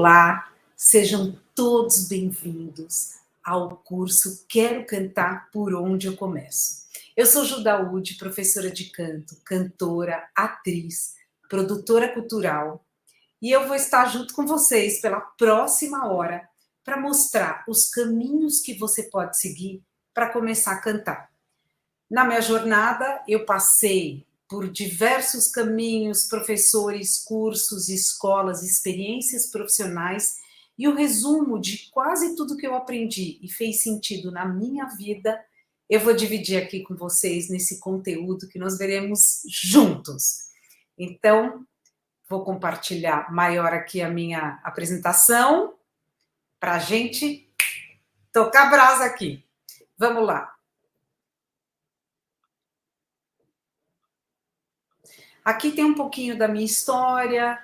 Olá, sejam todos bem-vindos ao curso Quero Cantar Por Onde Eu Começo. Eu sou Ju Daúde, professora de canto, cantora, atriz, produtora cultural, e eu vou estar junto com vocês pela próxima hora para mostrar os caminhos que você pode seguir para começar a cantar. Na minha jornada, eu passei por diversos caminhos, professores, cursos, escolas, experiências profissionais, e o resumo de quase tudo que eu aprendi e fez sentido na minha vida, eu vou dividir aqui com vocês nesse conteúdo que nós veremos juntos. Então, vou compartilhar maior aqui a minha apresentação para a gente tocar brasa aqui. Vamos lá. Aqui tem um pouquinho da minha história,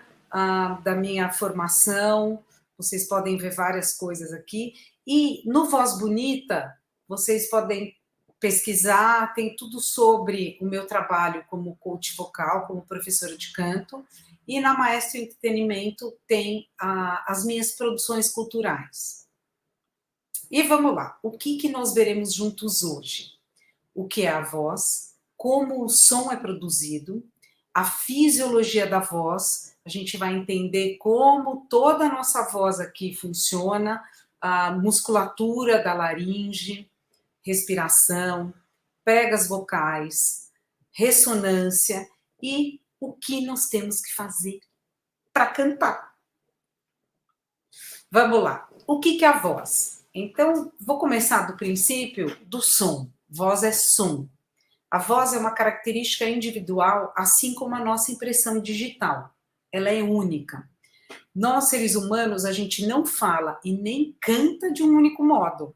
da minha formação, vocês podem ver várias coisas aqui. E no Voz Bonita, vocês podem pesquisar, tem tudo sobre o meu trabalho como coach vocal, como professora de canto. E na Maestro Entretenimento tem as minhas produções culturais. E vamos lá, o que nós veremos juntos hoje? O que é a voz, como o som é produzido, a fisiologia da voz, a gente vai entender como toda a nossa voz aqui funciona, a musculatura da laringe, respiração, pregas vocais, ressonância e o que nós temos que fazer para cantar. Vamos lá. O que é a voz? Então, vou começar do princípio do som. Voz é som. A voz é uma característica individual, assim como a nossa impressão digital. Ela é única. Nós, seres humanos, a gente não fala e nem canta de um único modo.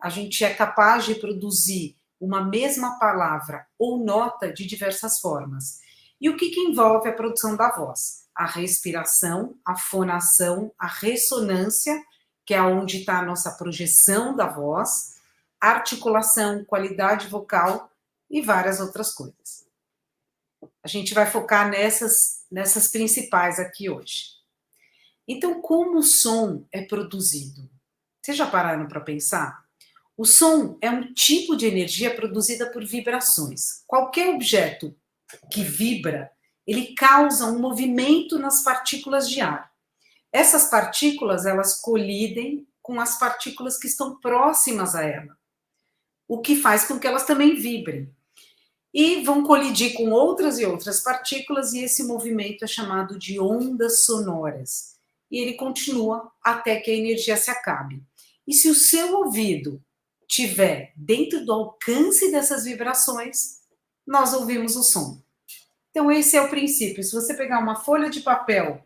A gente é capaz de produzir uma mesma palavra ou nota de diversas formas. E o que envolve a produção da voz? A respiração, a fonação, a ressonância, que é onde está a nossa projeção da voz, articulação, qualidade vocal, e várias outras coisas. A gente vai focar nessas principais aqui hoje. Então, como o som é produzido? Vocês já pararam para pensar? O som é um tipo de energia produzida por vibrações. Qualquer objeto que vibra, ele causa um movimento nas partículas de ar. Essas partículas, elas colidem com as partículas que estão próximas a ela, o que faz com que elas também vibrem. E vão colidir com outras e outras partículas, e esse movimento é chamado de ondas sonoras. E ele continua até que a energia se acabe. E se o seu ouvido estiver dentro do alcance dessas vibrações, nós ouvimos o som. Então esse é o princípio. Se você pegar uma folha de papel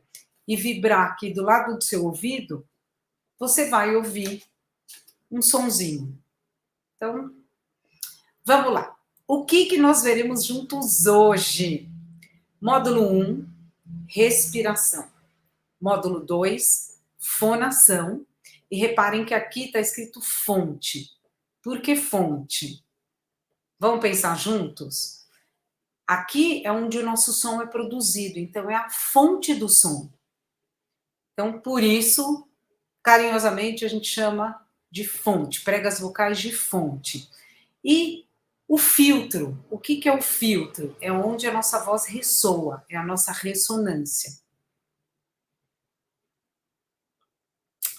e vibrar aqui do lado do seu ouvido, você vai ouvir um sonzinho. Então, vamos lá. O que nós veremos juntos hoje? Módulo 1, respiração. Módulo 2, fonação. E reparem que aqui está escrito fonte. Por que fonte? Vamos pensar juntos? Aqui é onde o nosso som é produzido, então é a fonte do som. Então, por isso, carinhosamente, a gente chama de fonte, pregas vocais de fonte. E o filtro, o que é o filtro? É onde a nossa voz ressoa, é a nossa ressonância.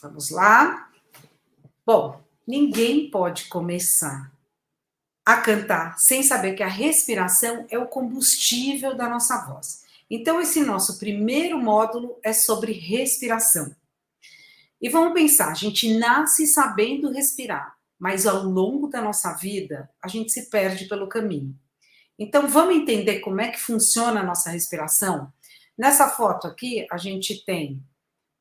Vamos lá? Bom, ninguém pode começar a cantar sem saber que a respiração é o combustível da nossa voz. Então, esse nosso primeiro módulo é sobre respiração. E vamos pensar, a gente nasce sabendo respirar, mas ao longo da nossa vida, a gente se perde pelo caminho. Então, vamos entender como é que funciona a nossa respiração? Nessa foto aqui, a gente tem,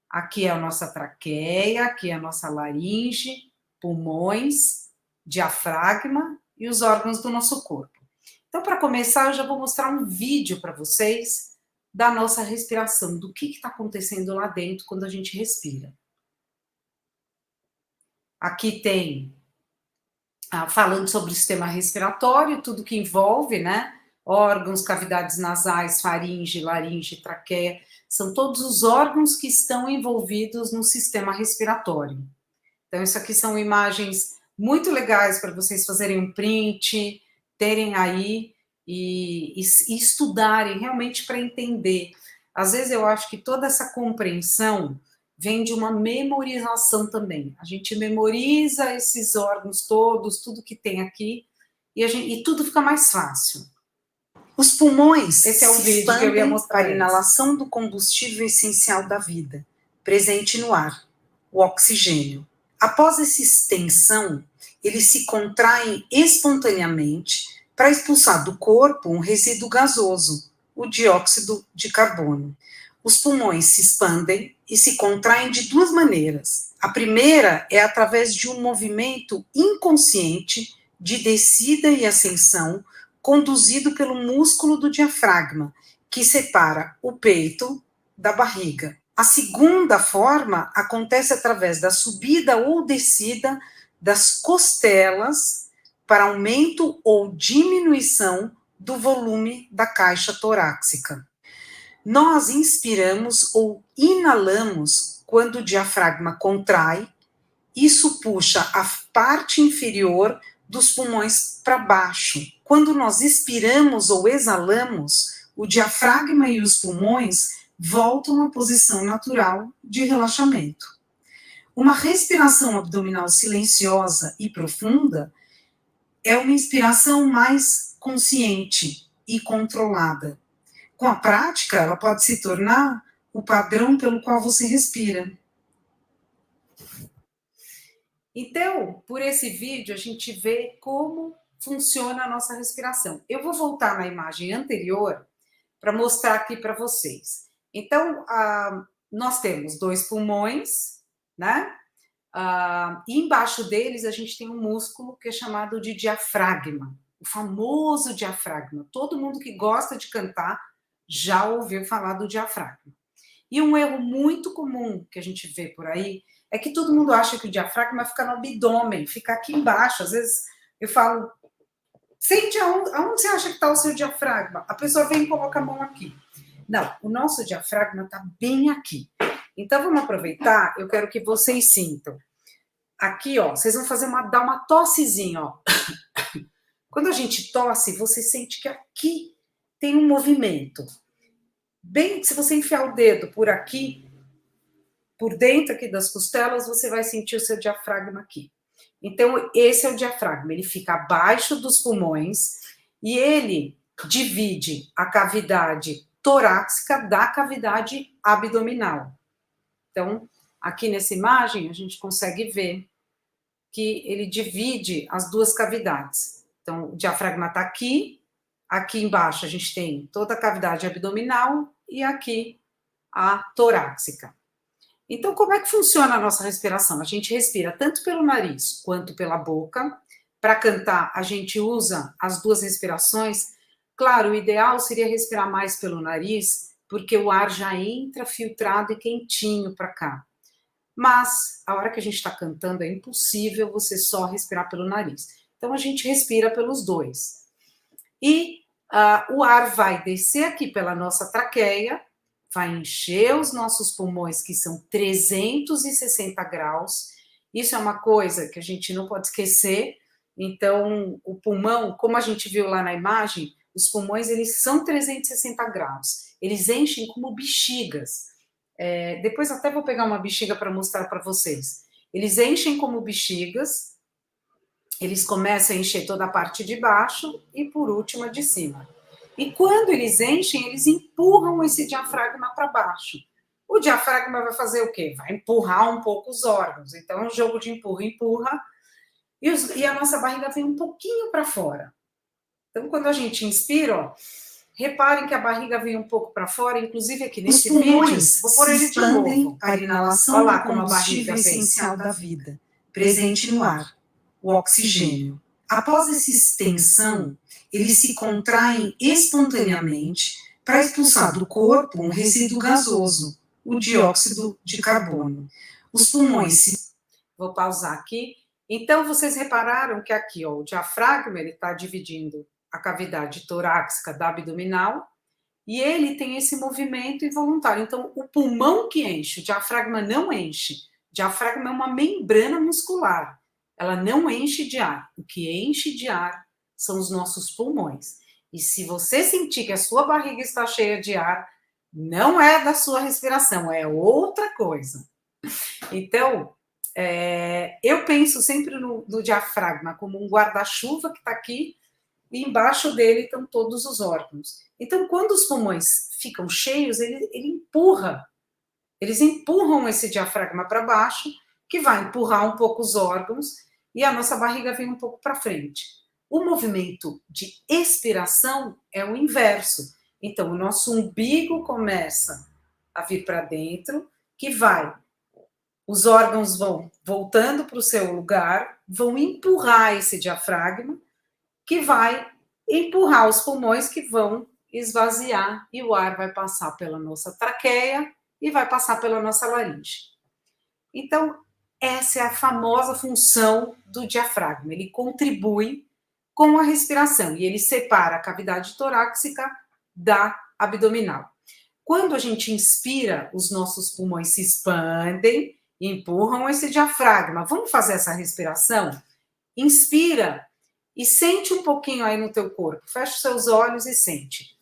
aqui é a nossa traqueia, aqui é a nossa laringe, pulmões, diafragma e os órgãos do nosso corpo. Então, para começar, eu já vou mostrar um vídeo para vocês da nossa respiração, do que está acontecendo lá dentro quando a gente respira. Aqui tem falando sobre o sistema respiratório, tudo que envolve, né? órgãos, cavidades nasais, faringe, laringe, traqueia, são todos os órgãos que estão envolvidos no sistema respiratório. Então, isso aqui são imagens muito legais para vocês fazerem um print, terem aí e estudarem realmente para entender. Às vezes eu acho que toda essa compreensão vem de uma memorização também. A gente memoriza esses órgãos todos, tudo que tem aqui, e tudo fica mais fácil. Os pulmões, esse é o vídeo que eu ia mostrar, para a inalação do combustível essencial da vida, presente no ar, o oxigênio. Após essa extensão, eles se contraem espontaneamente para expulsar do corpo um resíduo gasoso, o dióxido de carbono. Os pulmões se expandem e se contraem de duas maneiras. A primeira é através de um movimento inconsciente de descida e ascensão, conduzido pelo músculo do diafragma, que separa o peito da barriga. A segunda forma acontece através da subida ou descida das costelas para aumento ou diminuição do volume da caixa torácica. Nós inspiramos ou inalamos quando o diafragma contrai, isso puxa a parte inferior dos pulmões para baixo. Quando nós expiramos ou exalamos, o diafragma e os pulmões voltam à posição natural de relaxamento. Uma respiração abdominal silenciosa e profunda é uma inspiração mais consciente e controlada. Com a prática, ela pode se tornar o padrão pelo qual você respira. Então, por esse vídeo, a gente vê como funciona a nossa respiração. Eu vou voltar na imagem anterior para mostrar aqui para vocês. Então, nós temos dois pulmões, né? E embaixo deles a gente tem um músculo que é chamado de diafragma, o famoso diafragma. Todo mundo que gosta de cantar já ouviu falar do diafragma. E um erro muito comum que a gente vê por aí é que todo mundo acha que o diafragma fica no abdômen, fica aqui embaixo. Às vezes eu falo, sente aonde você acha que está o seu diafragma? A pessoa vem e coloca a mão aqui. Não, o nosso diafragma está bem aqui. Então vamos aproveitar, eu quero que vocês sintam. Aqui, ó, vocês vão dar uma tossezinha, ó. Quando a gente tosse, você sente que aqui tem um movimento. Bem, se você enfiar o dedo por aqui, por dentro aqui das costelas, você vai sentir o seu diafragma aqui. Então, esse é o diafragma, ele fica abaixo dos pulmões e ele divide a cavidade torácica da cavidade abdominal. Então, aqui nessa imagem, a gente consegue ver que ele divide as duas cavidades. Então, o diafragma está aqui, aqui embaixo a gente tem toda a cavidade abdominal e aqui a torácica. Então, como é que funciona a nossa respiração? A gente respira tanto pelo nariz quanto pela boca. Para cantar, a gente usa as duas respirações. Claro, o ideal seria respirar mais pelo nariz, porque o ar já entra filtrado e quentinho para cá. Mas, a hora que a gente está cantando, é impossível você só respirar pelo nariz. Então, a gente respira pelos dois. E o ar vai descer aqui pela nossa traqueia, vai encher os nossos pulmões, que são 360 graus. Isso é uma coisa que a gente não pode esquecer. Então, o pulmão, como a gente viu lá na imagem, os pulmões, eles são 360 graus. Eles enchem como bexigas. Depois até vou pegar uma bexiga para mostrar para vocês. Eles enchem como bexigas, eles começam a encher toda a parte de baixo e, por último, a de cima. E quando eles enchem, eles empurram esse diafragma para baixo. O diafragma vai fazer o quê? Vai empurrar um pouco os órgãos. Então, é um jogo de empurra, e a nossa barriga vem um pouquinho para fora. Então, quando a gente inspira, ó, reparem que a barriga vem um pouco para fora, inclusive aqui nesse vídeo, vou pôr ele de novo. Para a inalação do combustível essencial da vida, presente no ar, o oxigênio. Após essa extensão, eles se contraem espontaneamente para expulsar do corpo um resíduo gasoso, o dióxido de carbono. Os pulmões se... Vou pausar aqui. Então, vocês repararam que aqui, ó, o diafragma, ele está dividindo a cavidade torácica da abdominal, e ele tem esse movimento involuntário. Então, o pulmão que enche, o diafragma não enche. O diafragma é uma membrana muscular. Ela não enche de ar. O que enche de ar são os nossos pulmões. E se você sentir que a sua barriga está cheia de ar, não é da sua respiração, é outra coisa. Então, eu penso sempre no diafragma como um guarda-chuva que está aqui, e embaixo dele estão todos os órgãos. Então, quando os pulmões ficam cheios, eles empurram esse diafragma para baixo, que vai empurrar um pouco os órgãos, e a nossa barriga vem um pouco para frente. O movimento de expiração é o inverso. Então, o nosso umbigo começa a vir para dentro, os órgãos vão voltando para o seu lugar, vão empurrar esse diafragma, que vai empurrar os pulmões, que vão esvaziar, e o ar vai passar pela nossa traqueia e vai passar pela nossa laringe. Então, essa é a famosa função do diafragma. Ele contribui com a respiração e ele separa a cavidade torácica da abdominal. Quando a gente inspira, os nossos pulmões se expandem e empurram esse diafragma. Vamos fazer essa respiração? Inspira e sente um pouquinho aí no teu corpo. Fecha os seus olhos e sente.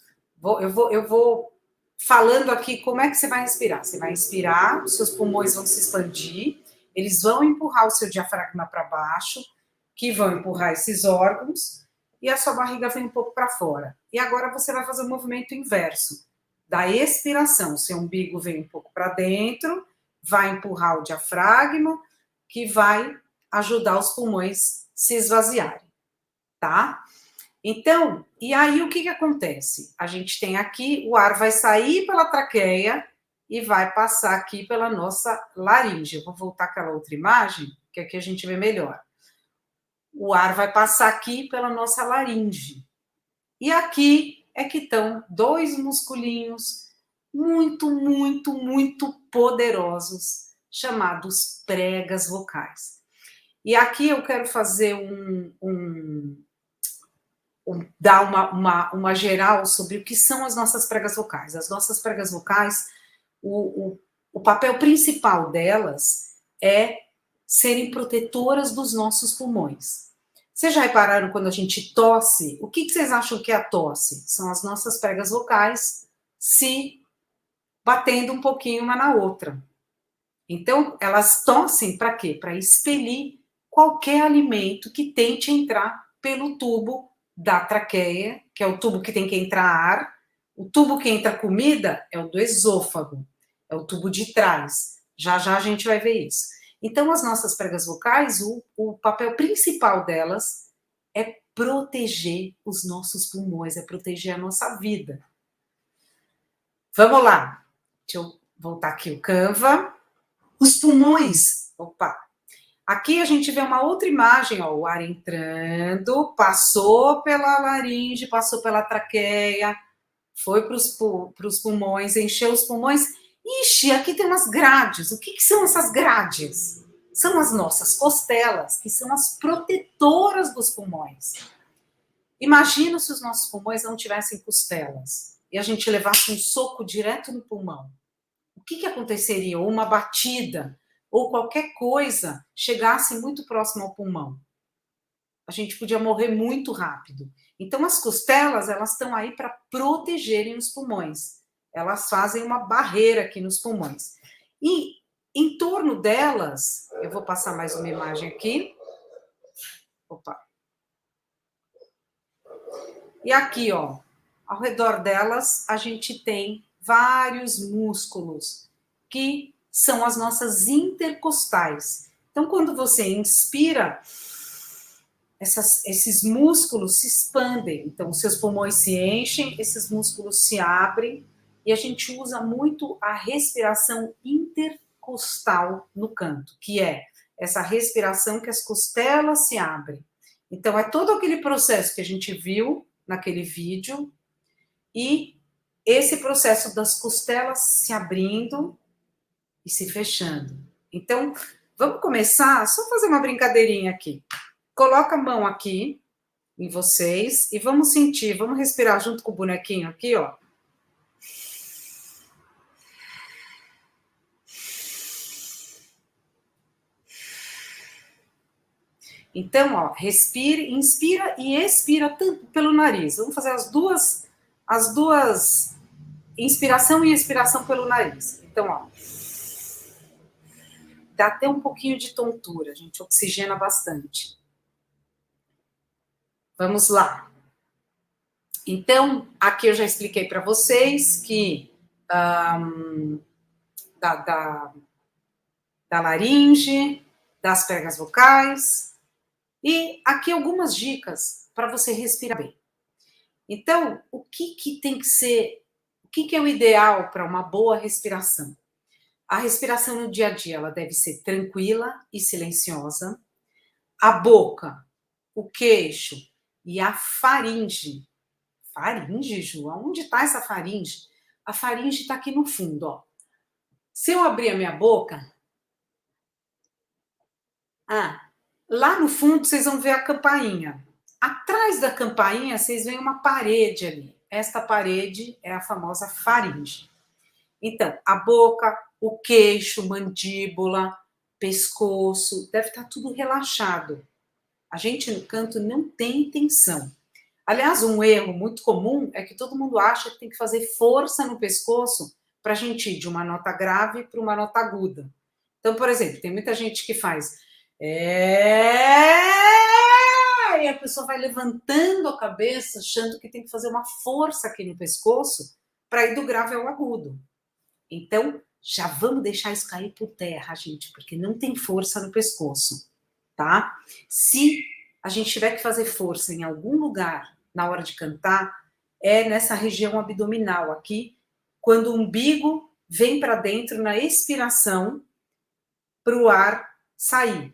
Eu vou falando aqui como é que você vai respirar. Você vai inspirar, os seus pulmões vão se expandir, eles vão empurrar o seu diafragma para baixo, que vão empurrar esses órgãos, e a sua barriga vem um pouco para fora. E agora você vai fazer o movimento inverso. Da expiração, o seu umbigo vem um pouco para dentro, vai empurrar o diafragma, que vai ajudar os pulmões se esvaziarem. Tá? Então, e aí o que acontece? A gente tem aqui, o ar vai sair pela traqueia e vai passar aqui pela nossa laringe. Eu vou voltar aquela outra imagem, que aqui a gente vê melhor. O ar vai passar aqui pela nossa laringe. E aqui é que estão dois musculinhos muito, muito, muito poderosos, chamados pregas vocais. E aqui eu quero fazer dar uma geral sobre o que são as nossas pregas vocais. As nossas pregas vocais, o papel principal delas é serem protetoras dos nossos pulmões. Vocês já repararam quando a gente tosse? O que vocês acham que é a tosse? São as nossas pregas vocais se batendo um pouquinho uma na outra. Então, elas tossem para quê? Para expelir qualquer alimento que tente entrar pelo tubo da traqueia, que é o tubo que tem que entrar ar. O tubo que entra comida é o do esôfago, é o tubo de trás. Já já a gente vai ver isso. Então, as nossas pregas vocais, o papel principal delas é proteger os nossos pulmões, é proteger a nossa vida. Vamos lá. Deixa eu voltar aqui o Canva. Os pulmões. Opa! Aqui a gente vê uma outra imagem, ó, o ar entrando, passou pela laringe, passou pela traqueia, foi para os pulmões, encheu os pulmões. Ixi, aqui tem umas grades. O que são essas grades? São as nossas costelas, que são as protetoras dos pulmões. Imagina se os nossos pulmões não tivessem costelas e a gente levasse um soco direto no pulmão. O que aconteceria? Ou uma batida, ou qualquer coisa chegasse muito próximo ao pulmão. A gente podia morrer muito rápido. Então, as costelas, elas estão aí para protegerem os pulmões. Elas fazem uma barreira aqui nos pulmões. E em torno delas, eu vou passar mais uma imagem aqui. Opa. E aqui, ó, ao redor delas, a gente tem vários músculos, que são as nossas intercostais. Então, quando você inspira, esses músculos se expandem. Então, os seus pulmões se enchem, esses músculos se abrem, e a gente usa muito a respiração intercostal no canto, que é essa respiração que as costelas se abrem. Então, é todo aquele processo que a gente viu naquele vídeo, e esse processo das costelas se abrindo e se fechando. Então, vamos começar, só fazer uma brincadeirinha aqui. Coloca a mão aqui em vocês e vamos sentir, vamos respirar junto com o bonequinho aqui, ó. Então, ó, respire, inspira e expira tanto pelo nariz. Vamos fazer as duas, inspiração e expiração pelo nariz. Então, ó, dá até um pouquinho de tontura, a gente oxigena bastante. Vamos lá. Então, aqui eu já expliquei para vocês que da laringe, das pregas vocais, e aqui algumas dicas para você respirar bem. Então, o que tem que ser, o que é o ideal para uma boa respiração? A respiração no dia a dia, ela deve ser tranquila e silenciosa. A boca, o queixo e a faringe. Faringe, Ju? Onde está essa faringe? A faringe está aqui no fundo, ó. Se eu abrir a minha boca... lá no fundo vocês vão ver a campainha. Atrás da campainha vocês veem uma parede ali. Esta parede é a famosa faringe. Então, a boca, o queixo, mandíbula, pescoço, deve estar tudo relaxado. A gente no canto não tem tensão. Aliás, um erro muito comum é que todo mundo acha que tem que fazer força no pescoço para a gente ir de uma nota grave para uma nota aguda. Então, por exemplo, tem muita gente que faz e a pessoa vai levantando a cabeça achando que tem que fazer uma força aqui no pescoço para ir do grave ao agudo. Então, já vamos deixar isso cair por terra, gente, porque não tem força no pescoço, tá? Se a gente tiver que fazer força em algum lugar na hora de cantar, é nessa região abdominal aqui, quando o umbigo vem para dentro na expiração para o ar sair,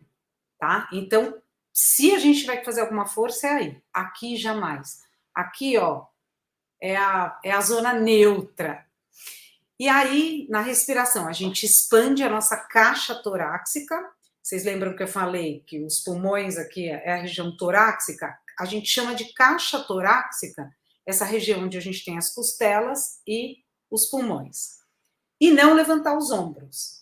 tá? Então, se a gente tiver que fazer alguma força, é aí. Aqui, jamais. Aqui, ó, é a zona neutra. E aí, na respiração, a gente expande a nossa caixa torácica. Vocês lembram que eu falei que os pulmões aqui é a região torácica? A gente chama de caixa torácica, essa região onde a gente tem as costelas e os pulmões. E não levantar os ombros.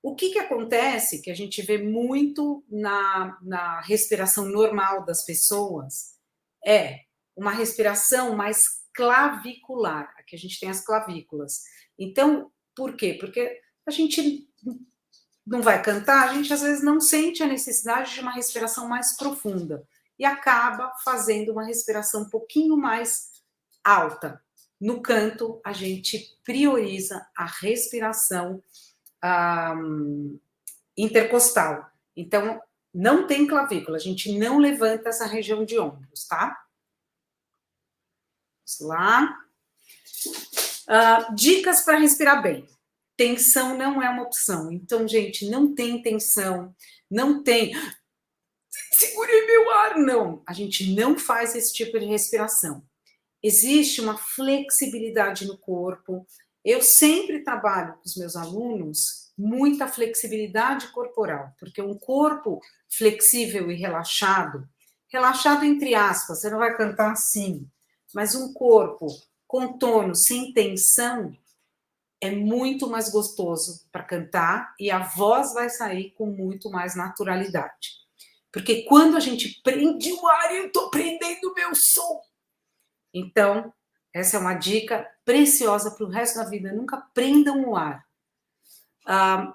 O que acontece, que a gente vê muito na respiração normal das pessoas, é uma respiração mais clavicular. Aqui a gente tem as clavículas. Então, por quê? Porque a gente não vai cantar, a gente às vezes não sente a necessidade de uma respiração mais profunda e acaba fazendo uma respiração um pouquinho mais alta. No canto, a gente prioriza a respiração intercostal. Então, não tem clavícula, a gente não levanta essa região de ombros, tá? Vamos lá. Dicas para respirar bem. Tensão não é uma opção. Então, gente, não tem tensão, não tem... Segurei meu ar, não. A gente não faz esse tipo de respiração. Existe uma flexibilidade no corpo. Eu sempre trabalho com os meus alunos muita flexibilidade corporal, porque um corpo flexível e relaxado, relaxado entre aspas, você não vai cantar assim, mas um corpo com tono, sem tensão, é muito mais gostoso para cantar e a voz vai sair com muito mais naturalidade. Porque quando a gente prende o ar, eu estou prendendo o meu som. Então, essa é uma dica preciosa para o resto da vida. Nunca prendam o ar.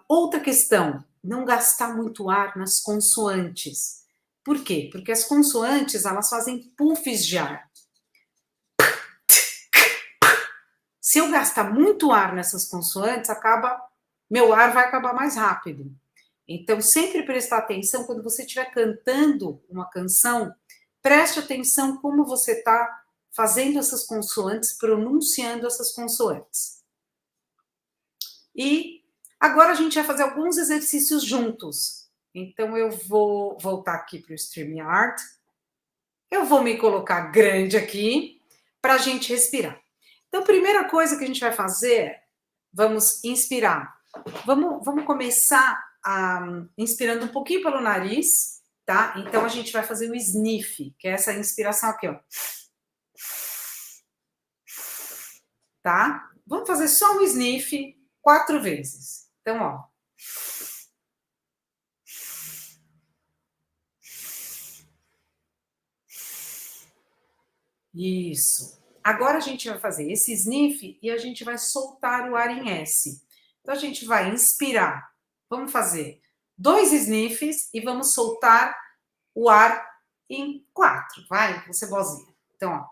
Outra questão, não gastar muito ar nas consoantes. Por quê? Porque as consoantes, elas fazem puffs de ar. Se eu gastar muito ar nessas consoantes, meu ar vai acabar mais rápido. Então, sempre prestar atenção quando você estiver cantando uma canção, preste atenção como você está fazendo essas consoantes, pronunciando essas consoantes. E agora a gente vai fazer alguns exercícios juntos. Então, eu vou voltar aqui para o StreamYard. Eu vou me colocar grande aqui para a gente respirar. Então, a primeira coisa que a gente vai fazer, vamos inspirar. Vamos começar inspirando um pouquinho pelo nariz, tá? Então, a gente vai fazer o sniff, que é essa inspiração aqui, ó. Tá? Vamos fazer só um sniff 4 vezes. Então, ó. Isso. Agora a gente vai fazer esse sniff e a gente vai soltar o ar em S. Então, a gente vai inspirar. Vamos fazer 2 sniffs e vamos soltar o ar em 4. Vai, você bozinha. Então, ó.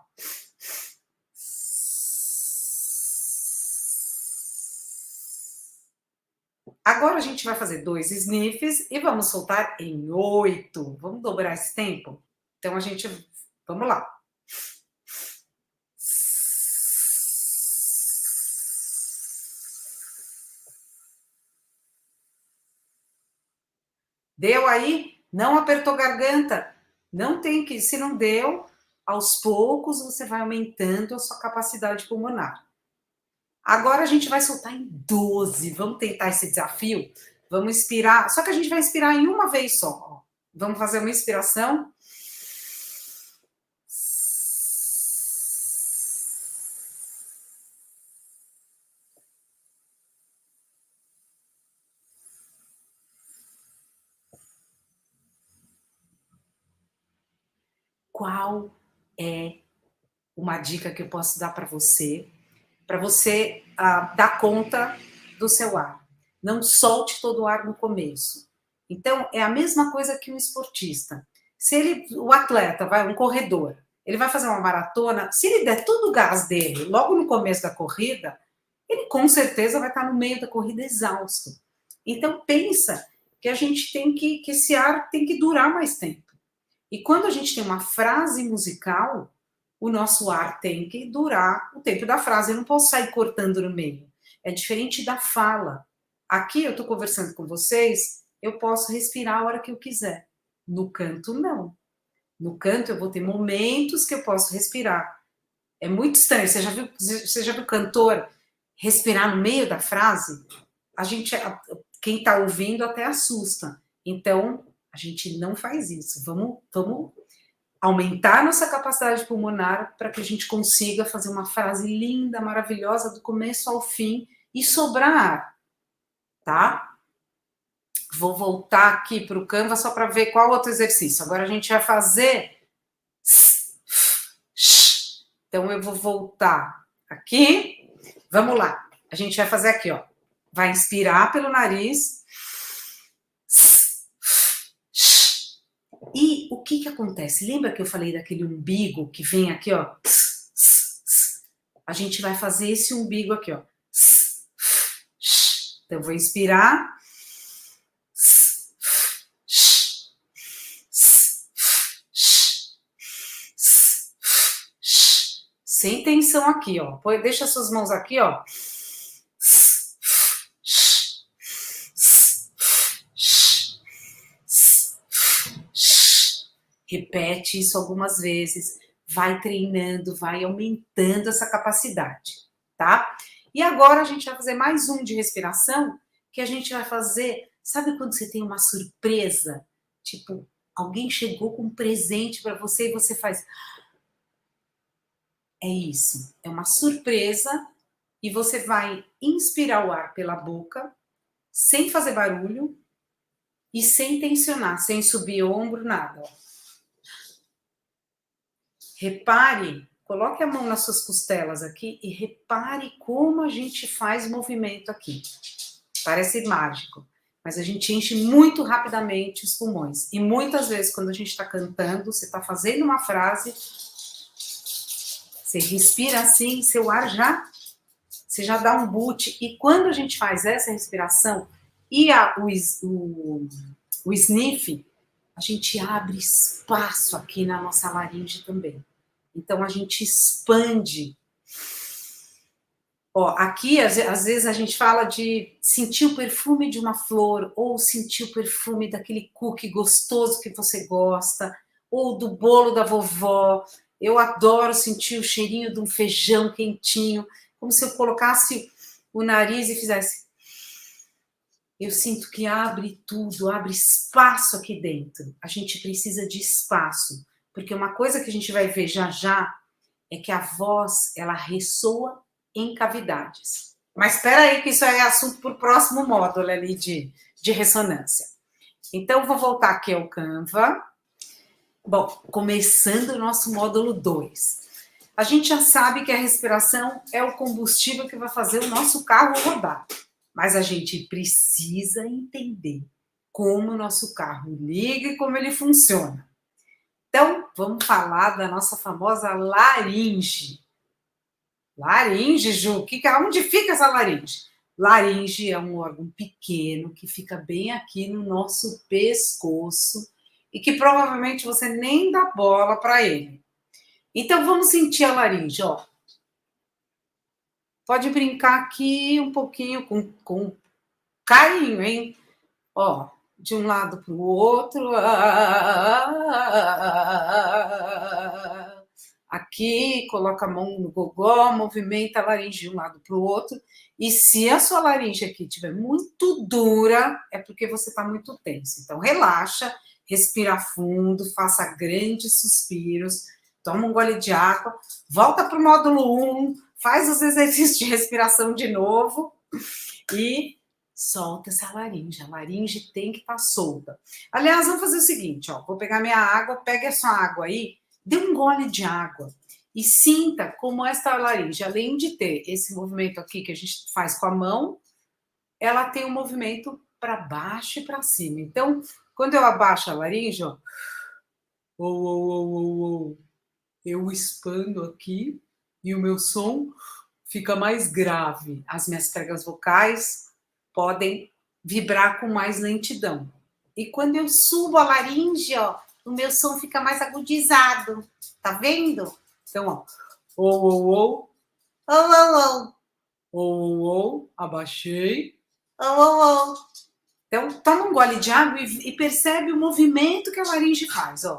Agora a gente vai fazer 2 sniffs e vamos soltar em 8. Vamos dobrar esse tempo? Então, a gente... Vamos lá. Deu aí? Não apertou garganta? Não tem que... Se não deu, aos poucos você vai aumentando a sua capacidade pulmonar. Agora a gente vai soltar em 12. Vamos tentar esse desafio? Vamos inspirar. Só que a gente vai inspirar em uma vez só. Ó. Vamos fazer uma inspiração. Qual é uma dica que eu posso dar para você dar conta do seu ar? Não solte todo o ar no começo. Então, é a mesma coisa que um esportista. Se ele, o atleta, um corredor, ele vai fazer uma maratona, se ele der todo o gás dele logo no começo da corrida, ele com certeza vai estar no meio da corrida exausto. Então, pensa que a gente tem que esse ar tem que durar mais tempo. E quando a gente tem uma frase musical, o nosso ar tem que durar o tempo da frase. Eu não posso sair cortando no meio. É diferente da fala. Aqui eu estou conversando com vocês, eu posso respirar a hora que eu quiser. No canto, não. No canto, eu vou ter momentos que eu posso respirar. É muito estranho. Você já viu cantor respirar no meio da frase? Quem está ouvindo até assusta. Então, a gente não faz isso. Vamos aumentar nossa capacidade pulmonar para que a gente consiga fazer uma frase linda, maravilhosa, do começo ao fim e sobrar ar, tá? Vou voltar aqui para o Canva só para ver qual outro exercício. Agora a gente vai fazer... Então, eu vou voltar aqui. Vamos lá. A gente vai fazer aqui, ó. Vai inspirar pelo nariz. E o que acontece? Lembra que eu falei daquele umbigo que vem aqui, ó? A gente vai fazer esse umbigo aqui, ó. Então, eu vou inspirar. Sem tensão aqui, ó. Deixa suas mãos aqui, ó. Repete isso algumas vezes, vai treinando, vai aumentando essa capacidade, tá? E agora a gente vai fazer mais um de respiração, que a gente vai fazer, sabe quando você tem uma surpresa? Tipo, alguém chegou com um presente para você e você faz... É isso, é uma surpresa e você vai inspirar o ar pela boca, sem fazer barulho e sem tensionar, sem subir ombro, nada, ó. Repare, coloque a mão nas suas costelas aqui e repare como a gente faz movimento aqui. Parece mágico, mas a gente enche muito rapidamente os pulmões. E muitas vezes, quando a gente está cantando, você está fazendo uma frase, você respira assim, seu ar você já dá um boot. E quando a gente faz essa respiração e o sniff, a gente abre espaço aqui na nossa laringe também. Então, a gente expande. Ó, aqui, às vezes, a gente fala de sentir o perfume de uma flor, ou sentir o perfume daquele cookie gostoso que você gosta, ou do bolo da vovó. Eu adoro sentir o cheirinho de um feijão quentinho, como se eu colocasse o nariz e fizesse... eu sinto que abre tudo, abre espaço aqui dentro. A gente precisa de espaço, porque uma coisa que a gente vai ver já já é que a voz, ela ressoa em cavidades. Mas espera aí que isso é assunto para o próximo módulo ali de ressonância. Então, vou voltar aqui ao Canva. Bom, começando o nosso módulo 2. A gente já sabe que a respiração é o combustível que vai fazer o nosso carro rodar. Mas a gente precisa entender como o nosso carro liga e como ele funciona. Então, vamos falar da nossa famosa laringe. Laringe, Ju, onde fica essa laringe? Laringe é um órgão pequeno que fica bem aqui no nosso pescoço e que provavelmente você nem dá bola para ele. Então, vamos sentir a laringe, ó. Pode brincar aqui um pouquinho com carinho, hein? Ó, de um lado para o outro. Aqui, coloca a mão no gogó, movimenta a laringe de um lado para o outro. E se a sua laringe aqui estiver muito dura, é porque você está muito tenso. Então, relaxa, respira fundo, faça grandes suspiros, toma um gole de água, volta para o módulo 1, faz os exercícios de respiração de novo e solta essa laringe. A laringe tem que estar solta. Aliás, vamos fazer o seguinte, ó, vou pegar minha água, pega essa água aí, dê um gole de água e sinta como esta laringe, além de ter esse movimento aqui que a gente faz com a mão, ela tem um movimento para baixo e para cima. Então, quando eu abaixo a laringe, ó, eu expando aqui e o meu som fica mais grave. As minhas pregas vocais podem vibrar com mais lentidão. E quando eu subo a laringe, ó, o meu som fica mais agudizado. Tá vendo? Então, ó. Abaixei. Então, toma um gole de água e percebe o movimento que a laringe faz, ó.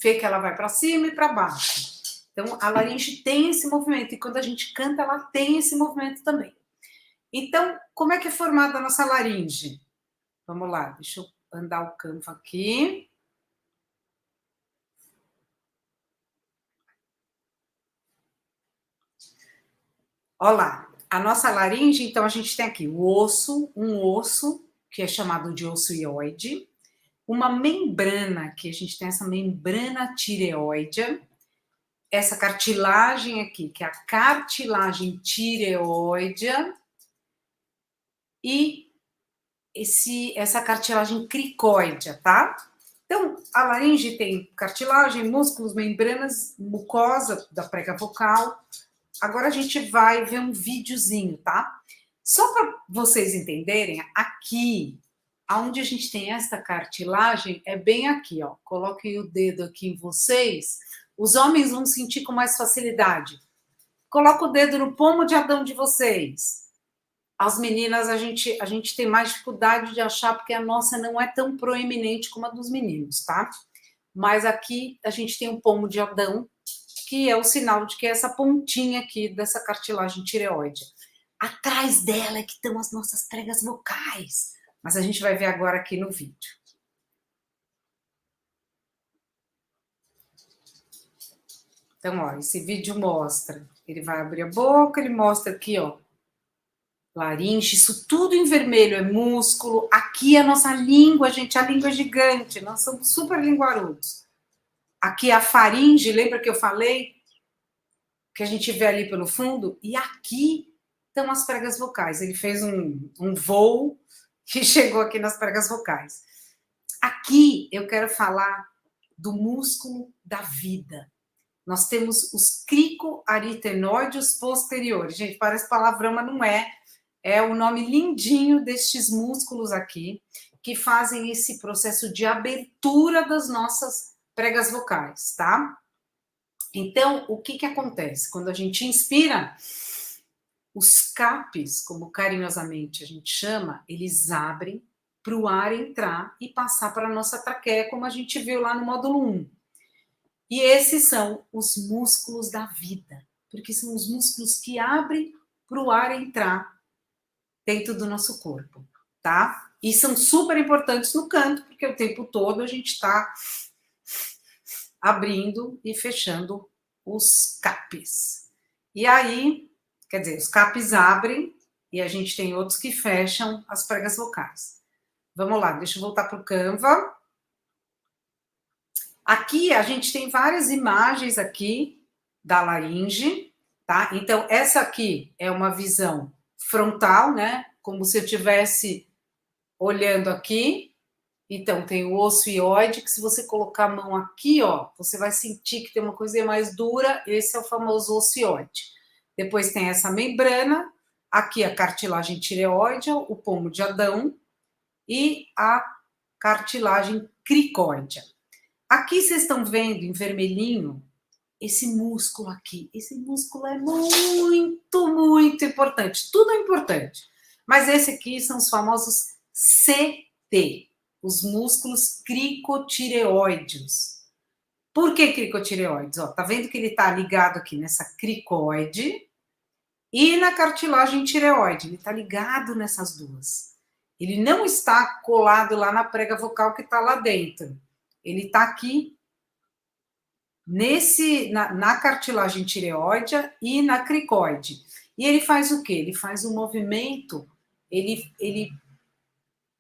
Vê que ela vai para cima e para baixo. Então, a laringe tem esse movimento, e quando a gente canta, ela tem esse movimento também. Então, como é que é formada a nossa laringe? Vamos lá, deixa eu andar o Canva aqui. Olha lá, a nossa laringe, então, a gente tem aqui um osso, que é chamado de osso hioide, uma membrana, que a gente tem essa membrana tireoide, essa cartilagem aqui, que é a cartilagem tireoide, e essa cartilagem cricóide, tá? Então, a laringe tem cartilagem, músculos, membranas, mucosa da prega vocal. Agora a gente vai ver um videozinho, tá? Só para vocês entenderem, aqui, aonde a gente tem esta cartilagem, é bem aqui, ó. Coloquem o dedo aqui em vocês. Os homens vão sentir com mais facilidade. Coloca o dedo no pomo de Adão de vocês. As meninas, a gente tem mais dificuldade de achar, porque a nossa não é tão proeminente como a dos meninos, tá? Mas aqui a gente tem um pomo de Adão, que é o sinal de que é essa pontinha aqui dessa cartilagem tireoide. Atrás dela é que estão as nossas pregas vocais. Mas a gente vai ver agora aqui no vídeo. Então, ó, esse vídeo mostra. Ele vai abrir a boca, ele mostra aqui, ó, laringe, isso tudo em vermelho é músculo. Aqui é a nossa língua, gente, a língua é gigante, nós somos super linguarudos. Aqui é a faringe, lembra que eu falei? Que a gente vê ali pelo fundo? E aqui estão as pregas vocais. Ele fez um voo que chegou aqui nas pregas vocais. Aqui eu quero falar do músculo da vida. Nós temos os cricoaritenoides posteriores. Gente, parece palavrão, mas não é. É o nome lindinho destes músculos aqui, que fazem esse processo de abertura das nossas pregas vocais, tá? Então, o que acontece? Quando a gente inspira, os capes, como carinhosamente a gente chama, eles abrem para o ar entrar e passar para a nossa traqueia, como a gente viu lá no módulo 1. E esses são os músculos da vida, porque são os músculos que abrem para o ar entrar dentro do nosso corpo, tá? E são super importantes no canto, porque o tempo todo a gente está abrindo e fechando os capes. E aí, quer dizer, os capes abrem e a gente tem outros que fecham as pregas vocais. Vamos lá, deixa eu voltar para o Canva. Aqui a gente tem várias imagens aqui da laringe, tá? Então, essa aqui é uma visão frontal, né? Como se eu estivesse olhando aqui. Então, tem o osso ióide, que se você colocar a mão aqui, ó, você vai sentir que tem uma coisinha mais dura, esse é o famoso osso ióide. Depois tem essa membrana, aqui a cartilagem tireoide, o pomo de Adão, e a cartilagem cricóidea. Aqui vocês estão vendo em vermelhinho esse músculo aqui. Esse músculo é muito, muito importante. Tudo é importante. Mas esse aqui são os famosos CT, os músculos cricotireoides. Por que cricotireoides? Ó, tá vendo que ele está ligado aqui nessa cricoide e na cartilagem tireoide. Ele está ligado nessas duas. Ele não está colado lá na prega vocal que está lá dentro. Ele está aqui na cartilagem tireoide e na cricoide. E ele faz o quê? Ele faz um movimento, ele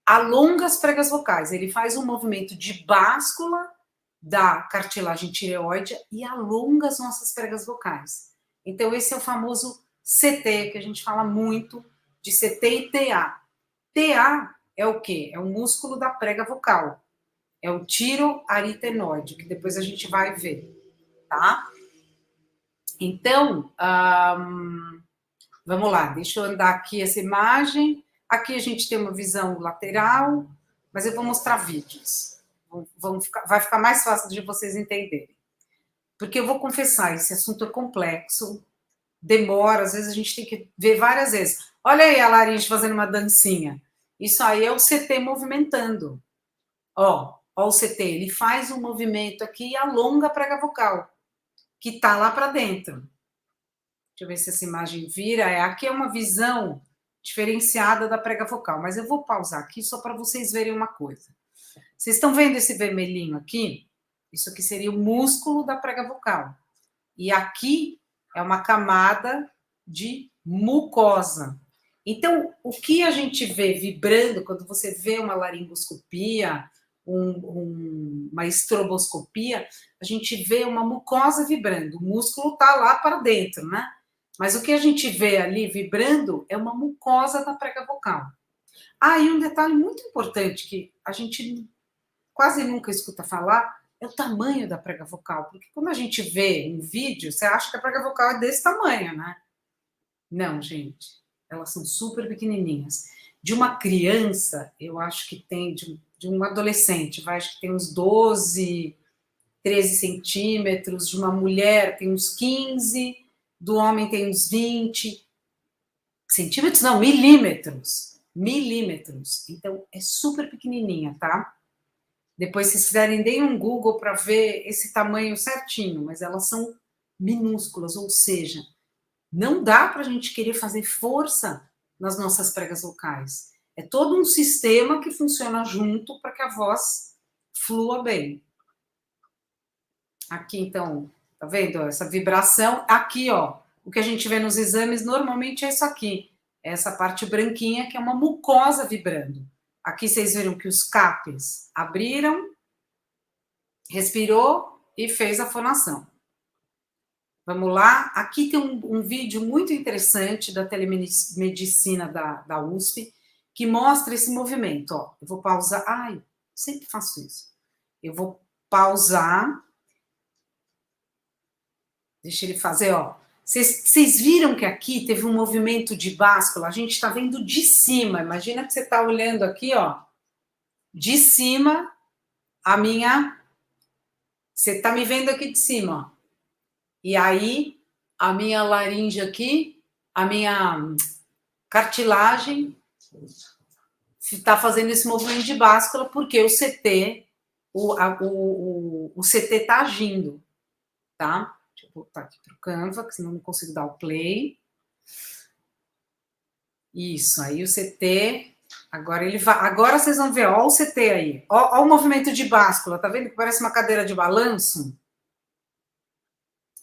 alonga as pregas vocais, ele faz um movimento de báscula da cartilagem tireoide e alonga as nossas pregas vocais. Então, esse é o famoso CT, que a gente fala muito de CT e TA. TA é o quê? É o músculo da prega vocal. É o tiroaritenoide, que depois a gente vai ver, tá? Então, vamos lá, deixa eu andar aqui essa imagem. Aqui a gente tem uma visão lateral, mas eu vou mostrar vídeos. Vai ficar mais fácil de vocês entenderem. Porque eu vou confessar, esse assunto é complexo, demora, às vezes a gente tem que ver várias vezes. Olha aí a laringe fazendo uma dancinha. Isso aí é o CT movimentando. Ó o CT, ele faz um movimento aqui e alonga a prega vocal, que está lá para dentro. Deixa eu ver se essa imagem vira. Aqui é uma visão diferenciada da prega vocal, mas eu vou pausar aqui só para vocês verem uma coisa. Vocês estão vendo esse vermelhinho aqui? Isso aqui seria o músculo da prega vocal. E aqui é uma camada de mucosa. Então, o que a gente vê vibrando quando você vê uma laringoscopia, uma estroboscopia, a gente vê uma mucosa vibrando. O músculo está lá para dentro, né? Mas o que a gente vê ali vibrando é uma mucosa da prega vocal. E um detalhe muito importante que a gente quase nunca escuta falar é o tamanho da prega vocal. Porque quando a gente vê um vídeo, você acha que a prega vocal é desse tamanho, né? Não, gente. Elas são super pequenininhas. De uma criança, eu acho que tem, de um adolescente, acho que tem uns 12, 13 centímetros. De uma mulher tem uns 15, do homem tem uns 20 centímetros, não, milímetros. Milímetros. Então, é super pequenininha, tá? Depois, se fizerem, deem um Google para ver esse tamanho certinho, mas elas são minúsculas, ou seja, não dá para a gente querer fazer força nas nossas pregas vocais. É todo um sistema que funciona junto para que a voz flua bem. Aqui, então, tá vendo essa vibração? Aqui, ó, o que a gente vê nos exames normalmente é isso aqui. Essa parte branquinha que é uma mucosa vibrando. Aqui vocês viram que os capes abriram, respirou e fez a fonação. Vamos lá. Aqui tem um vídeo muito interessante da telemedicina da USP que mostra esse movimento. Ó, eu vou pausar. Sempre faço isso. Eu vou pausar. Deixa ele fazer, ó. Vocês viram que aqui teve um movimento de báscula? A gente está vendo de cima. Imagina que você está olhando aqui, ó. De cima, você está me vendo aqui de cima, ó. E aí, a minha laringe aqui, a minha cartilagem está fazendo esse movimento de báscula porque o CT, o CT está agindo, tá? Deixa eu voltar aqui para o Canva, que senão não consigo dar o play. Isso, aí o CT, agora ele vai, agora vocês vão ver, ó o CT aí, ó o movimento de báscula, tá vendo que parece uma cadeira de balanço?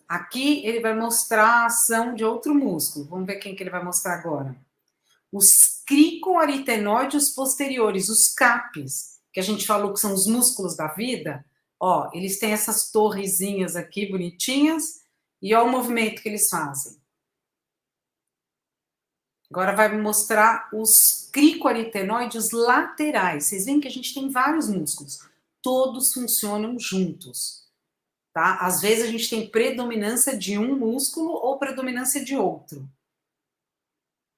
Aqui ele vai mostrar a ação de outro músculo, vamos ver quem que ele vai mostrar agora. Os cricoaritenoides posteriores, os CAPs, que a gente falou que são os músculos da vida, ó, eles têm essas torrezinhas aqui bonitinhas, e ó o movimento que eles fazem. Agora vai mostrar os cricoaritenoides laterais. Vocês veem que a gente tem vários músculos. Todos funcionam juntos, tá? Às vezes a gente tem predominância de um músculo ou predominância de outro.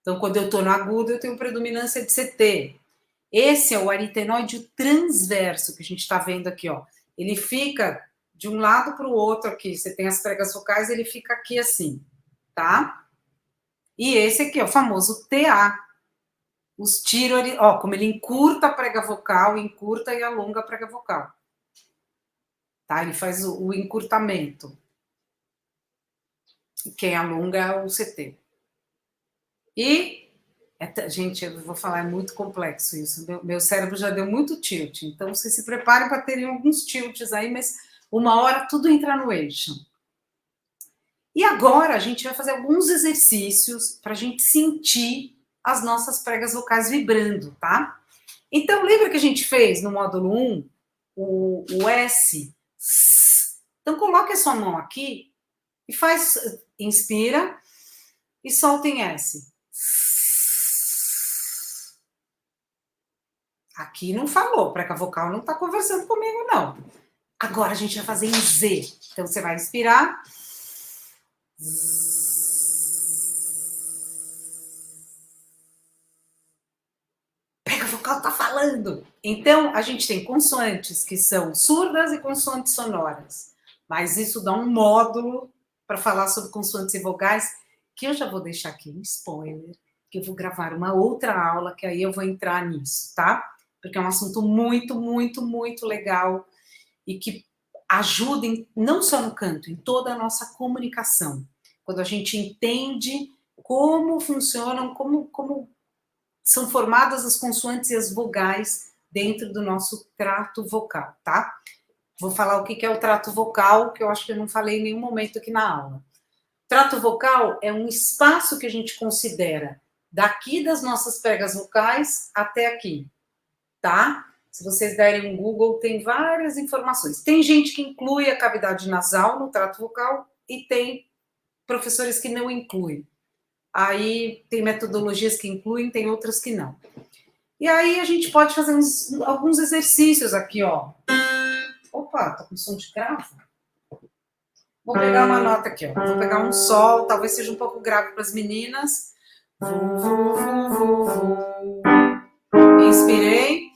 Então, quando eu estou no agudo, eu tenho predominância de CT. Esse é o aritenoide transverso que a gente está vendo aqui, ó. Ele fica de um lado para o outro aqui. Você tem as pregas focais, ele fica aqui assim, tá? E esse aqui é o famoso TA. Os tiros, ó, como ele encurta a prega vocal, encurta e alonga a prega vocal. Tá? Ele faz o encurtamento. Quem alonga é o CT. E, gente, eu vou falar, é muito complexo isso. Meu cérebro já deu muito tilt. Então, vocês se preparem para terem alguns tilts aí, mas uma hora tudo entra no eixo. E agora a gente vai fazer alguns exercícios para a gente sentir as nossas pregas vocais vibrando, tá? Então, lembra que a gente fez no módulo 1 o S? Então, coloque a sua mão aqui e faz, inspira e solta em S. Aqui não falou, prega vocal não está conversando comigo, não. Agora a gente vai fazer em Z. Então, você vai inspirar. Prega vocal tá falando. Então, a gente tem consoantes que são surdas e consoantes sonoras. Mas isso dá um módulo para falar sobre consoantes e vogais, que eu já vou deixar aqui um spoiler, que eu vou gravar uma outra aula, que aí eu vou entrar nisso, tá? Porque é um assunto muito, muito, muito legal e que ajuda não só no canto, em toda a nossa comunicação. Quando a gente entende como funcionam, como são formadas as consoantes e as vogais dentro do nosso trato vocal, tá? Vou falar o que é o trato vocal, que eu acho que eu não falei em nenhum momento aqui na aula. Trato vocal é um espaço que a gente considera daqui das nossas pregas vocais até aqui, tá? Se vocês derem um Google, tem várias informações. Tem gente que inclui a cavidade nasal no trato vocal e tem professores que não incluem. Aí tem metodologias que incluem, tem outras que não. E aí a gente pode fazer alguns exercícios aqui, ó. Opa, tô com som de grave. Vou pegar uma nota aqui, ó. Vou pegar um sol, talvez seja um pouco grave para as meninas. Inspirei.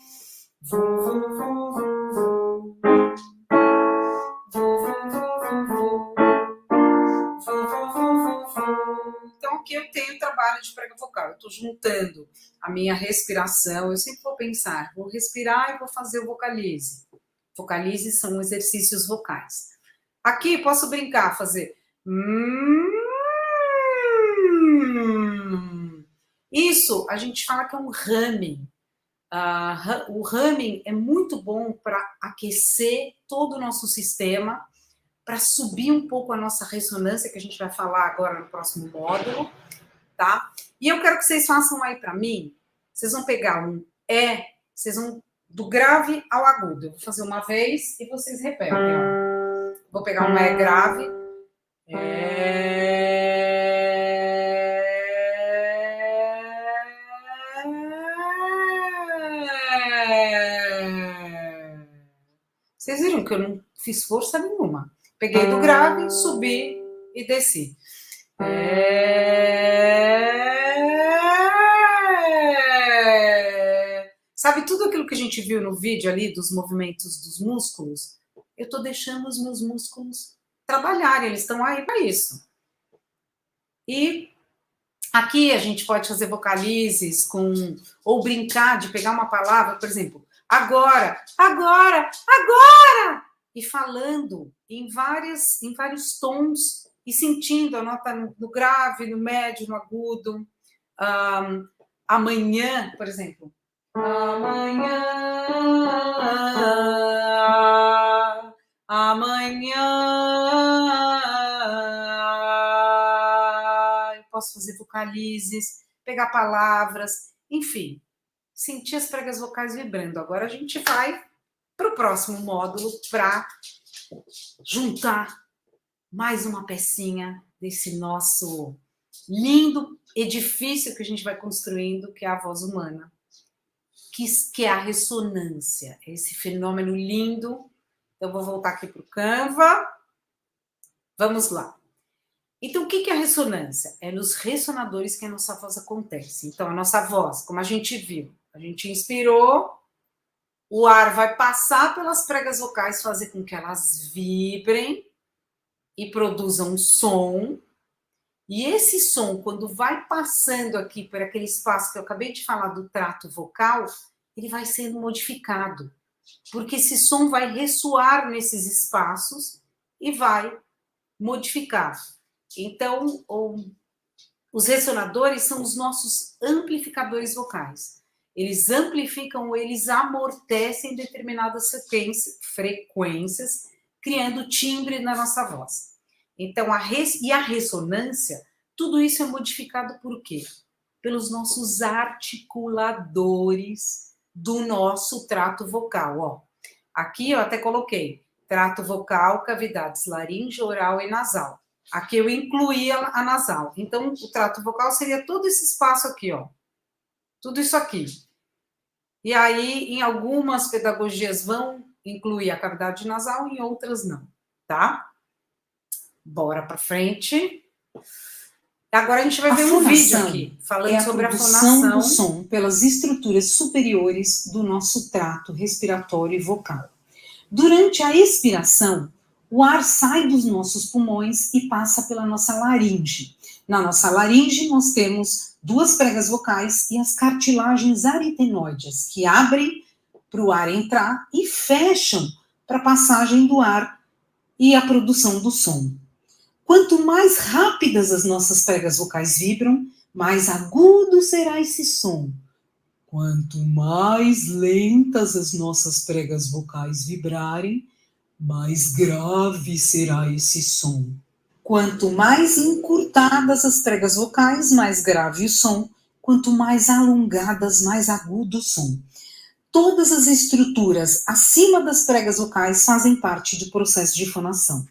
Então aqui eu tenho trabalho de prega vocal. Eu estou juntando a minha respiração. Eu sempre vou pensar, vou respirar e vou fazer o vocalize. Vocalize são exercícios vocais. Aqui posso brincar, fazer. Isso a gente fala que é um humming. O humming é muito bom para aquecer todo o nosso sistema, para subir um pouco a nossa ressonância, que a gente vai falar agora no próximo módulo, tá? E eu quero que vocês façam aí para mim. Vocês vão pegar um E, vocês vão do grave ao agudo. Eu vou fazer uma vez e vocês repetem, ó. Vou pegar um E grave. Vocês viram que eu não fiz força nenhuma. Peguei do grave, subi e desci. Sabe tudo aquilo que a gente viu no vídeo ali dos movimentos dos músculos? Eu estou deixando os meus músculos trabalharem, eles estão aí para isso. E aqui a gente pode fazer vocalizes ou brincar de pegar uma palavra, por exemplo, agora, agora, agora! E falando em vários tons e sentindo a nota no grave, no médio, no agudo. amanhã, por exemplo. Amanhã, eu posso fazer vocalizes, pegar palavras, enfim, sentir as pregas vocais vibrando. Agora a gente vai para o próximo módulo para juntar mais uma pecinha desse nosso lindo edifício que a gente vai construindo, que é a voz humana, que é a ressonância, esse fenômeno lindo. Então, vou voltar aqui para o Canva. Vamos lá. Então, o que é a ressonância? É nos ressonadores que a nossa voz acontece. Então, a nossa voz, como a gente viu, a gente inspirou, o ar vai passar pelas pregas vocais, fazer com que elas vibrem e produzam um som. E esse som, quando vai passando aqui por aquele espaço que eu acabei de falar do trato vocal, ele vai sendo modificado, porque esse som vai ressoar nesses espaços e vai modificar. Então, os ressonadores são os nossos amplificadores vocais. Eles amplificam ou eles amortecem determinadas frequências, criando timbre na nossa voz. Então, a ressonância, tudo isso é modificado por quê? Pelos nossos articuladores do nosso trato vocal. Ó, aqui eu até coloquei trato vocal, cavidades laríngea, oral e nasal. Aqui eu incluí a nasal. Então, o trato vocal seria todo esse espaço aqui, ó. Tudo isso aqui. E aí, em algumas pedagogias vão incluir a cavidade nasal, em outras não, tá? Bora para frente. Agora a gente vai ver um vídeo aqui, falando sobre a fonação do som pelas estruturas superiores do nosso trato respiratório e vocal. Durante a expiração, o ar sai dos nossos pulmões e passa pela nossa laringe. Na nossa laringe, nós temos duas pregas vocais e as cartilagens aritenoides, que abrem para o ar entrar e fecham para a passagem do ar e a produção do som. Quanto mais rápidas as nossas pregas vocais vibram, mais agudo será esse som. Quanto mais lentas as nossas pregas vocais vibrarem, mais grave será esse som. Quanto mais encurtadas as pregas vocais, mais grave o som. Quanto mais alongadas, mais agudo o som. Todas as estruturas acima das pregas vocais fazem parte do processo de fonação.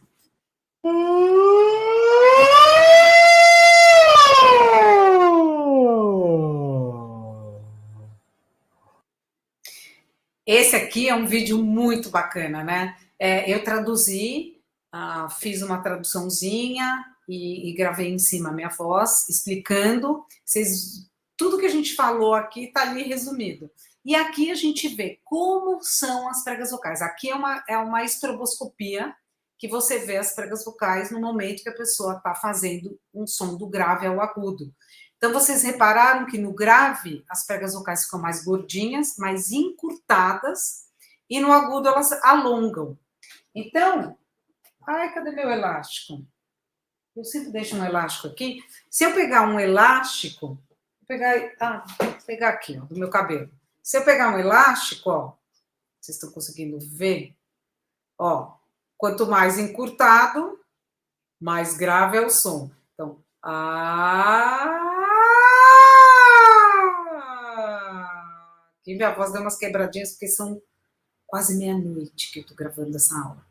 Esse aqui é um vídeo muito bacana, né? Eu traduzi, fiz uma traduçãozinha e gravei em cima a minha voz, explicando. Tudo que a gente falou aqui está ali resumido. E aqui a gente vê como são as pregas vocais. Aqui é uma estroboscopia, que você vê as pregas vocais no momento que a pessoa está fazendo um som do grave ao agudo. Então, vocês repararam que no grave as pregas vocais ficam mais gordinhas, mais encurtadas, e no agudo elas alongam. Então, cadê meu elástico? Eu sempre deixo um elástico aqui. Se eu pegar um elástico, vou pegar aqui, ó, do meu cabelo. Se eu pegar um elástico, ó, vocês estão conseguindo ver? Ó, quanto mais encurtado, mais grave é o som. Então, aqui minha voz deu umas quebradinhas, porque são quase meia-noite que eu tô gravando essa aula.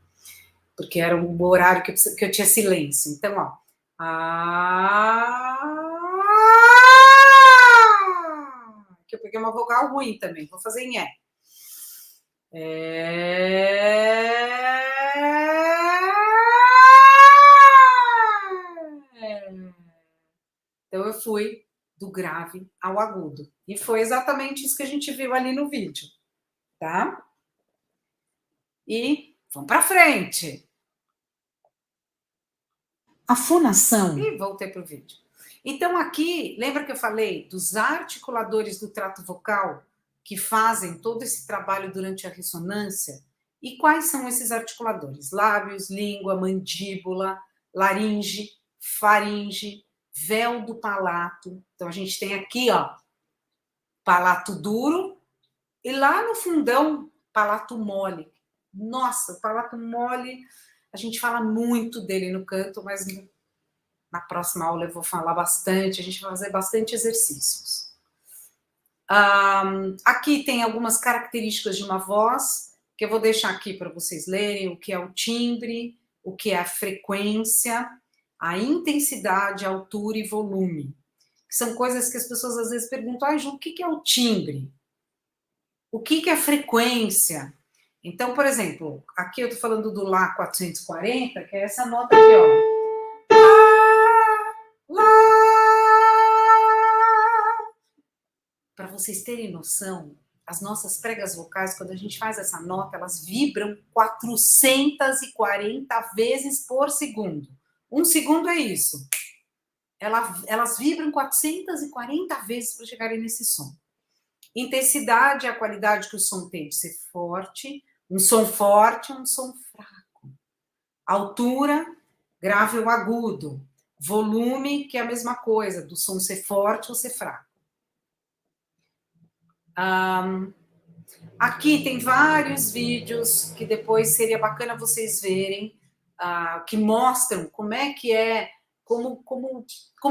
Porque era um horário que eu tinha silêncio. Então, ó. Que eu peguei uma vogal ruim também. Vou fazer em é. Então, eu fui do grave ao agudo. E foi exatamente isso que a gente viu ali no vídeo, tá? E vamos para frente. A fonação. E voltei para o vídeo. Então, aqui, lembra que eu falei dos articuladores do trato vocal que fazem todo esse trabalho durante a ressonância? E quais são esses articuladores? Lábios, língua, mandíbula, laringe, faringe, véu do palato. Então, a gente tem aqui, ó, palato duro, e lá no fundão, palato mole. Nossa, o palato mole, a gente fala muito dele no canto, mas na próxima aula eu vou falar bastante, a gente vai fazer bastante exercícios. Aqui tem algumas características de uma voz, que eu vou deixar aqui para vocês lerem, o que é o timbre, o que é a frequência, a intensidade, a altura e volume. São coisas que as pessoas às vezes perguntam, Ju, o que é o timbre? O que é a frequência? Então, por exemplo, aqui eu estou falando do Lá 440, que é essa nota aqui, ó. Lá, lá. Para vocês terem noção, as nossas pregas vocais, quando a gente faz essa nota, elas vibram 440 vezes por segundo. Um segundo é isso. Elas vibram 440 vezes para chegarem nesse som. Intensidade é a qualidade que o som tem de ser forte, um som fraco. Altura, grave ou agudo. Volume, que é a mesma coisa, do som ser forte ou ser fraco. Aqui tem vários vídeos que depois seria bacana vocês verem, que mostram como é que é, como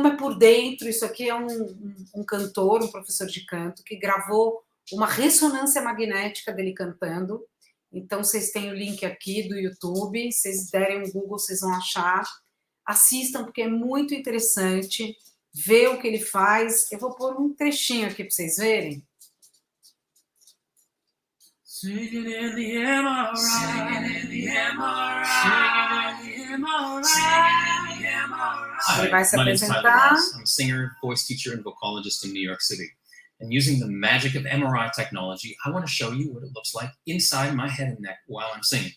é por dentro. Isso aqui é um cantor, um professor de canto, que gravou uma ressonância magnética dele cantando. Então, vocês têm o link aqui do YouTube, se vocês derem um Google, vocês vão achar. Assistam, porque é muito interessante ver o que ele faz. Eu vou pôr um trechinho aqui para vocês verem. Singing in the MRI, singing in the MRI, singing in the MRI, singing in the MRI. Ele vai se apresentar. I'm a singer, voice teacher, and vocalist in New York City. And using the magic of MRI technology, I want to show you what it looks like inside my head and neck while I'm singing.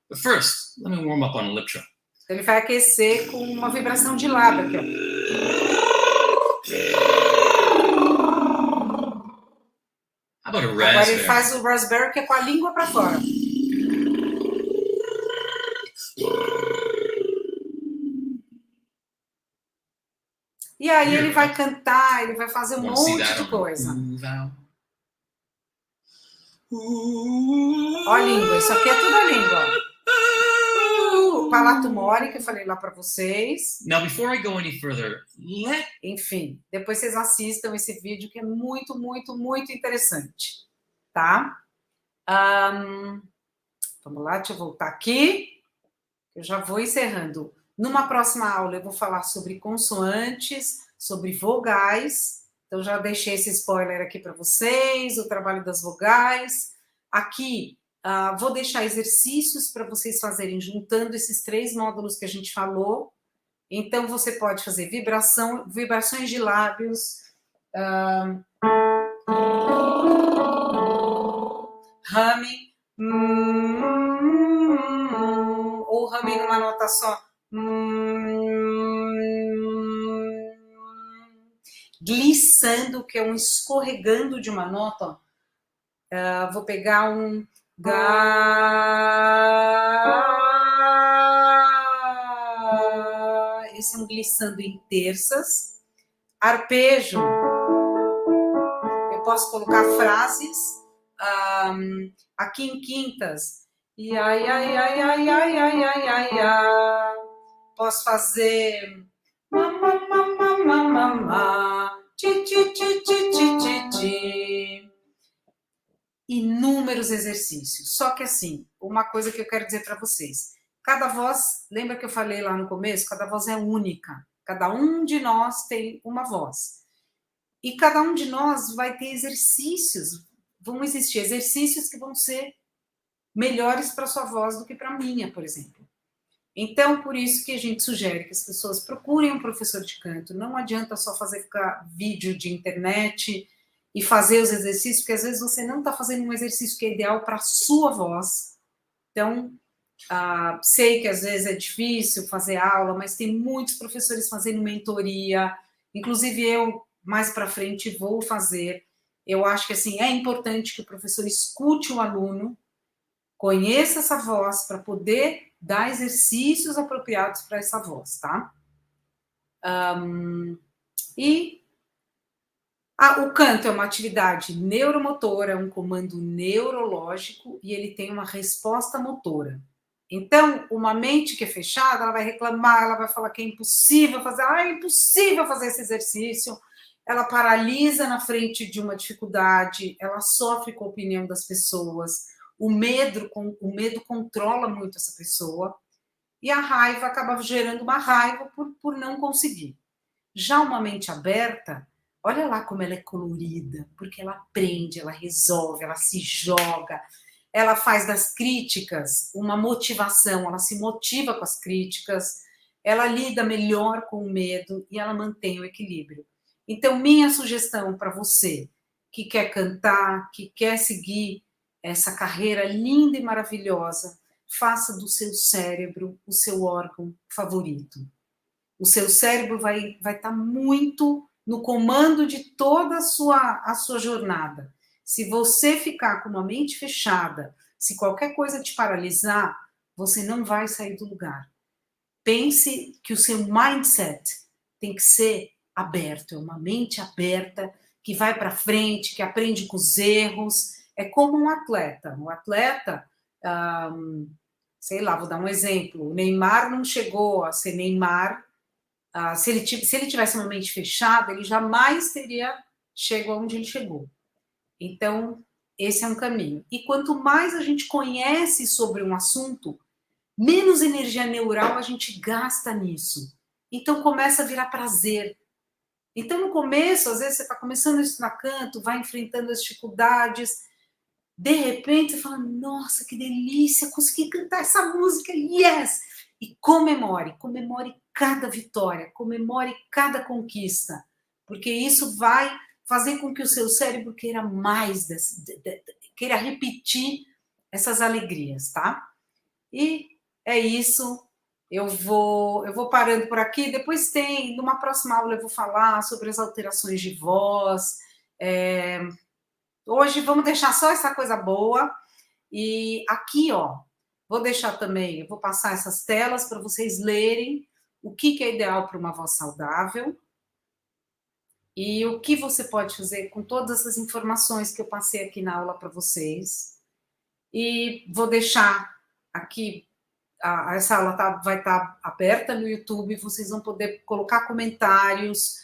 But first, let me warm up on Electro. Ele vai aquecer com uma vibração de lábio aqui, ó. Agora ele faz o raspberry, que é com a língua para fora. E aí ele vai cantar, ele vai fazer um monte de coisa. Ó a língua, isso aqui é tudo a língua. O palato mole, que eu falei lá para vocês. Now, before I go any further, enfim, depois vocês assistam esse vídeo, que é muito, muito, muito interessante, tá? Vamos lá, deixa eu voltar aqui. Eu já vou encerrando. Numa próxima aula eu vou falar sobre consoantes, sobre vogais. Então já deixei esse spoiler aqui para vocês, o trabalho das vogais. Aqui vou deixar exercícios para vocês fazerem, juntando esses 3 módulos que a gente falou. Então, você pode fazer vibrações de lábios, humming, ou humming numa nota só, glissando, que é um escorregando de uma nota, ó. Vou pegar um esse é um glissando em terças. Arpejo, eu posso colocar frases aqui em quintas. E ai, ai, ai, ai, ai, ai, ai, ai, ai. Posso fazer ti, ti, ti, ti, ti, ti, ti. Inúmeros exercícios. Só que assim, uma coisa que eu quero dizer para vocês. Cada voz, lembra que eu falei lá no começo? Cada voz é única. Cada um de nós tem uma voz. E cada um de nós vai ter exercícios. Vão existir exercícios que vão ser melhores para a sua voz do que para a minha, por exemplo. Então, por isso que a gente sugere que as pessoas procurem um professor de canto. Não adianta só ficar vídeo de internet e fazer os exercícios, porque às vezes você não está fazendo um exercício que é ideal para a sua voz. Então, sei que às vezes é difícil fazer aula, mas tem muitos professores fazendo mentoria, inclusive eu, mais para frente, vou fazer. Eu acho que assim, é importante que o professor escute o aluno, conheça essa voz, para poder dar exercícios apropriados para essa voz, tá? E O canto é uma atividade neuromotora, um comando neurológico e ele tem uma resposta motora. Então, uma mente que é fechada, ela vai reclamar, ela vai falar que é impossível fazer, é impossível fazer esse exercício. Ela paralisa na frente de uma dificuldade, ela sofre com a opinião das pessoas. O medo controla muito essa pessoa e a raiva acaba gerando uma raiva por não conseguir. Já uma mente aberta, olha lá como ela é colorida, porque ela aprende, ela resolve, ela se joga, ela faz das críticas uma motivação, ela se motiva com as críticas, ela lida melhor com o medo e ela mantém o equilíbrio. Então, minha sugestão para você que quer cantar, que quer seguir essa carreira linda e maravilhosa, faça do seu cérebro o seu órgão favorito. O seu cérebro vai estar muito no comando de toda a sua jornada. Se você ficar com uma mente fechada, se qualquer coisa te paralisar, você não vai sair do lugar. Pense que o seu mindset tem que ser aberto, é uma mente aberta que vai para frente, que aprende com os erros. É como um atleta. Um atleta, sei lá, vou dar um exemplo. O Neymar não chegou a ser Neymar. Se ele tivesse uma mente fechada, ele jamais teria chegado onde ele chegou. Então, esse é um caminho. E quanto mais a gente conhece sobre um assunto, menos energia neural a gente gasta nisso. Então, começa a virar prazer. Então, no começo, às vezes, você está começando a estudar canto, vai enfrentando as dificuldades, de repente, você fala, nossa, que delícia, consegui cantar essa música, yes! E comemore cada vitória, comemore cada conquista, porque isso vai fazer com que o seu cérebro queira mais, queira repetir essas alegrias, tá? E é isso, eu vou parando por aqui, depois numa próxima aula eu vou falar sobre as alterações de voz, hoje vamos deixar só essa coisa boa, e aqui, ó, vou deixar também, eu vou passar essas telas para vocês lerem o que é ideal para uma voz saudável e o que você pode fazer com todas essas informações que eu passei aqui na aula para vocês. E vou deixar aqui, essa aula vai estar aberta no YouTube, vocês vão poder colocar comentários,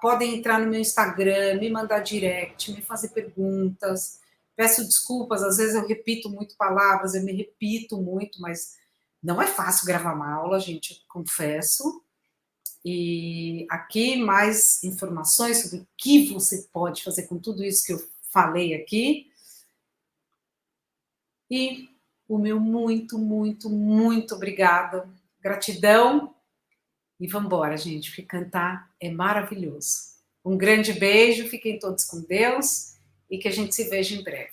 podem entrar no meu Instagram, me mandar direct, me fazer perguntas. Peço desculpas, às vezes eu repito muito palavras, eu me repito muito, mas não é fácil gravar uma aula, gente, eu confesso. E aqui mais informações sobre o que você pode fazer com tudo isso que eu falei aqui. E o meu muito, muito, muito obrigada. Gratidão. E vamos embora, gente, porque cantar é maravilhoso. Um grande beijo, fiquem todos com Deus e que a gente se veja em breve.